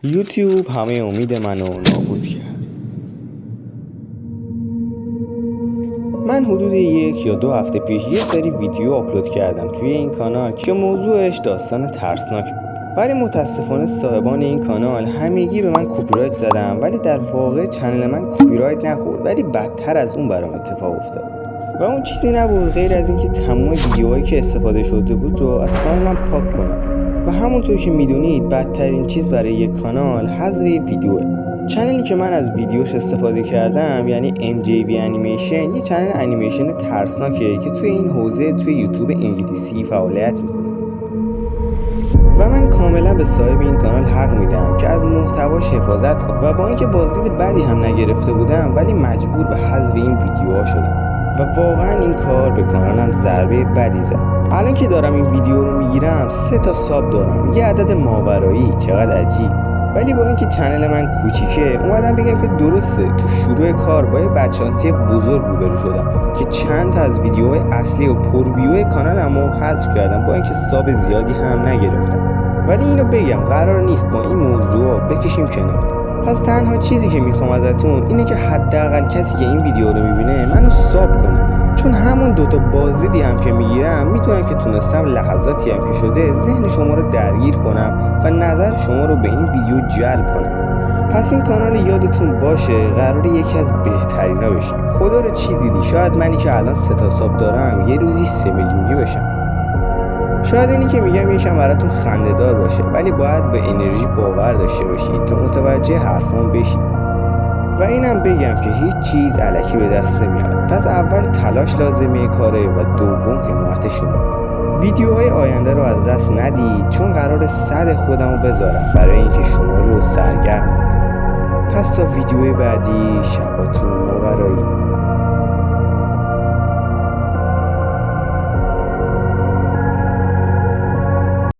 یوتیوب همه امید منو نابود کرد. من حدود 1 یا 2 هفته پیش یه سری ویدیو آپلود کردم توی این کانال که موضوعش داستان ترسناک بود. ولی متاسفانه صاحبان این کانال همگی به من کپی رایت زدن، ولی در واقع چنل من کپی رایت نخورد، ولی بدتر از اون برام اتفاق افتاد. و اون چیزی نبود غیر از اینکه تمام ویدیوهایی که استفاده شده بود رو از کانالم پاک کنم. و همونطور که میدونید بدترین چیز برای یک کانال حذف ویدیوه. چنلی که من از ویدیوش استفاده کردم یعنی MJV انیمیشن، یه چنل انیمیشن ترسناکه که توی این حوزه توی یوتیوب انگلیسی فعالیت میکنه. و من کاملا به صاحب این کانال حق میدم که از محتواش حفاظت کنه و با اینکه بازدید بدی هم نگرفته بودم ولی مجبور به حذف این ویدیوها شدم و واقعا این کار به کانالم ضربه بدی زد. الان که دارم این ویدیو رو میگیرم 3 تا ساب دارم، یه عدد ماورایی، چقدر عجیب. ولی با اینکه چنل من کوچیکه اومدم بگم که درسته تو شروع کار با یه بدشانسی بزرگ روبرو شدم که چند تا از ویدیوهای اصلی و پرویو کانالمو حذف کردم با اینکه ساب زیادی هم نگرفتم. ولی اینو بگم قرار نیست با این موضوع بکشیم کنار. پس تنها چیزی که میخوام ازتون اینه که حداقل کسی که این ویدیو رو میبینه منو ساب کنه، چون همون 2 تا بازدیدی هم که میگیرم میتونم که تونستم لحظاتی هم که شده ذهن شما رو درگیر کنم و نظر شما رو به این ویدیو جلب کنم. پس این کانال یادتون باشه قراره یکی از بهترینا بشیم. خدا رو چی دیدی، شاید منی که الان 3 تا ساب دارم یه روزی 3 میلیونی بشم. شاید اینی که میگم یکم براتون خنده‌دار باشه، ولی باید به انرژی باور داشته باشید تا متوجه حرفام بشید. و اینم بگم که هیچ چیز الکی به دست نمیاد. پس اول تلاش لازمه کاره و دوم حمایت شما. ویدیوهای آینده رو از دست ندید چون قرار 100 خودمو بذارم برای اینکه شما رو سرگرم کنم. پس تا ویدیوی بعدی شباتون مبارک.